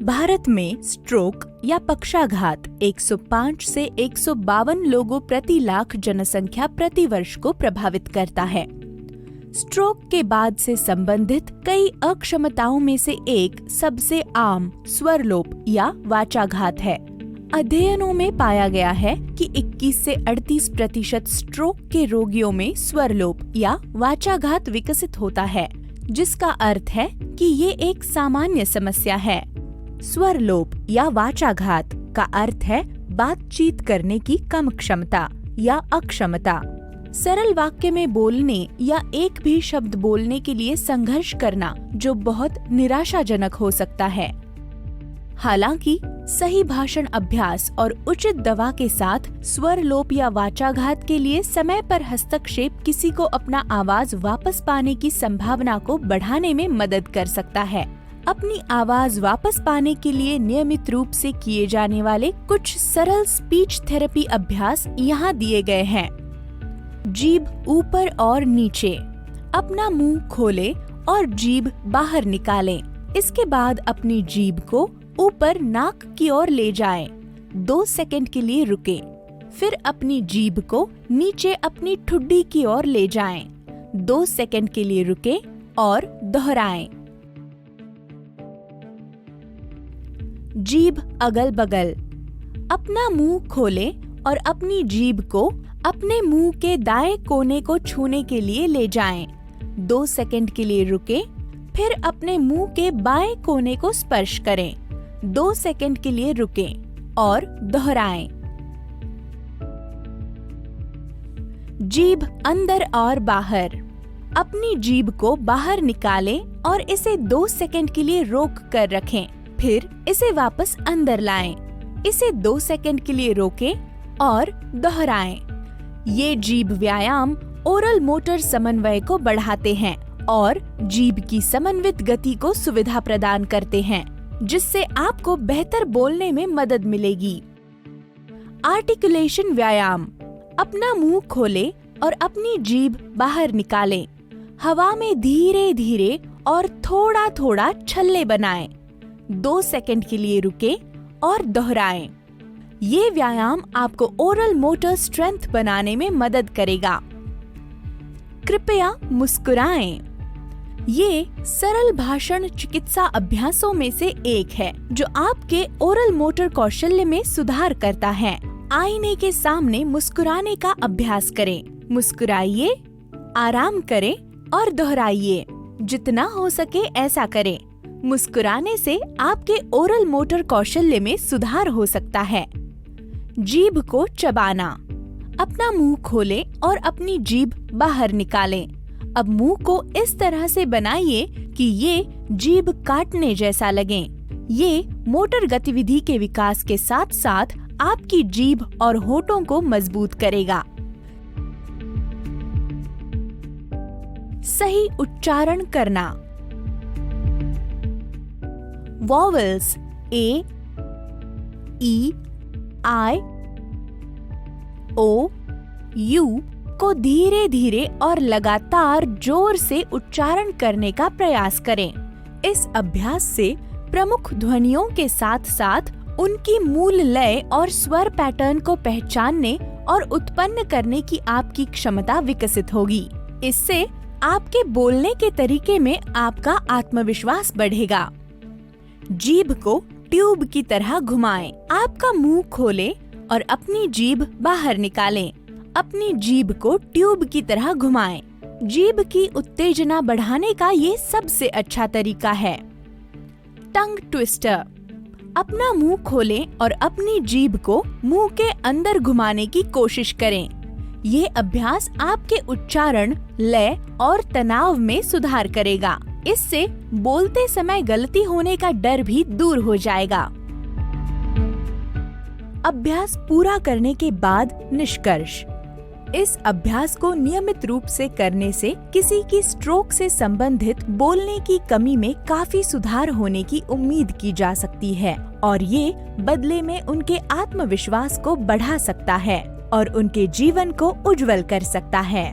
भारत में स्ट्रोक या पक्षाघात 105 से 152 लोगों प्रति लाख जनसंख्या प्रति वर्ष को प्रभावित करता है। स्ट्रोक के बाद से संबंधित कई अक्षमताओं में से एक सबसे आम स्वरलोप या वाचाघात है। अध्ययनों में पाया गया है कि 21 से 38% स्ट्रोक के रोगियों में स्वरलोप या वाचाघात विकसित होता है, जिसका अर्थ है कि ये एक सामान्य समस्या है। स्वरलोप या वाचाघात का अर्थ है बातचीत करने की कम क्षमता या अक्षमता। सरल वाक्य में बोलने या एक भी शब्द बोलने के लिए संघर्ष करना, जो बहुत निराशाजनक हो सकता है। हालांकि सही भाषण अभ्यास और उचित दवा के साथ स्वरलोप या वाचाघात के लिए समय पर हस्तक्षेप किसी को अपना आवाज वापस पाने की संभावना को बढ़ाने में मदद कर सकता है। अपनी आवाज वापस पाने के लिए नियमित रूप से किए जाने वाले कुछ सरल स्पीच थेरेपी अभ्यास यहाँ दिए गए हैं। जीभ ऊपर और नीचे, अपना मुंह खोलें और जीभ बाहर निकालें। इसके बाद अपनी जीभ को ऊपर नाक की ओर ले जाएं। 2 सेकंड के लिए रुकें। फिर अपनी जीभ को नीचे अपनी ठुड्डी की ओर ले जाएं। 2 सेकंड के लिए रुकें और दोहराएं। जीभ अगल बगल, अपना मुंह खोलें और अपनी जीभ को अपने मुंह के दाएं कोने को छूने के लिए ले जाएं। 2 सेकंड के लिए रुकें, फिर अपने मुंह के बाएं कोने को स्पर्श करें। 2 सेकंड के लिए रुकें और दोहराएं। जीभ अंदर और बाहर, अपनी जीभ को बाहर निकालें और इसे 2 सेकंड के लिए रोक कर रखें। फिर इसे वापस अंदर लाएं। इसे 2 सेकंड के लिए रोकें और दोहराएं। ये जीभ व्यायाम ओरल मोटर समन्वय को बढ़ाते हैं और जीभ की समन्वित गति को सुविधा प्रदान करते हैं, जिससे आपको बेहतर बोलने में मदद मिलेगी। आर्टिकुलेशन व्यायाम, अपना मुंह खोलें और अपनी जीभ बाहर निकालें। हवा में धीरे धीरे और थोड़ा थोड़ा छल्ले बनाएं। 2 सेकंड के लिए रुकें और दोहराएं। ये व्यायाम आपको ओरल मोटर स्ट्रेंथ बनाने में मदद करेगा। कृपया मुस्कुराएं। ये सरल भाषण चिकित्सा अभ्यासों में से एक है जो आपके ओरल मोटर कौशल्य में सुधार करता है। आईने के सामने मुस्कुराने का अभ्यास करें। मुस्कुराइए, आराम करें और दोहराइए। जितना हो सके ऐसा करें। मुस्कुराने से आपके ओरल मोटर कौशल्य में सुधार हो सकता है। जीभ को चबाना, अपना मुंह खोलें और अपनी जीभ बाहर निकालें। अब मुंह को इस तरह से बनाइए कि ये जीभ काटने जैसा लगे। ये मोटर गतिविधि के विकास के साथ साथ आपकी जीभ और होठों को मजबूत करेगा। सही उच्चारण करना। Vowels A, E, I, O, you को धीरे धीरे और लगातार जोर से उच्चारण करने का प्रयास करें। इस अभ्यास से प्रमुख ध्वनियों के साथ साथ उनकी मूल लय और स्वर पैटर्न को पहचानने और उत्पन्न करने की आपकी क्षमता विकसित होगी। इससे आपके बोलने के तरीके में आपका आत्मविश्वास बढ़ेगा। जीभ को ट्यूब की तरह घुमाएं। आपका मुंह खोलें और अपनी जीभ बाहर निकालें। अपनी जीभ को ट्यूब की तरह घुमाएं। जीभ की उत्तेजना बढ़ाने का ये सबसे अच्छा तरीका है। टंग ट्विस्टर, अपना मुंह खोलें और अपनी जीभ को मुंह के अंदर घुमाने की कोशिश करें। ये अभ्यास आपके उच्चारण, लय और तनाव में सुधार करेगा। इससे बोलते समय गलती होने का डर भी दूर हो जाएगा। अभ्यास पूरा करने के बाद निष्कर्ष। इस अभ्यास को नियमित रूप से करने से किसी की स्ट्रोक से संबंधित बोलने की कमी में काफी सुधार होने की उम्मीद की जा सकती है और ये बदले में उनके आत्मविश्वास को बढ़ा सकता है और उनके जीवन को उज्जवल कर सकता है।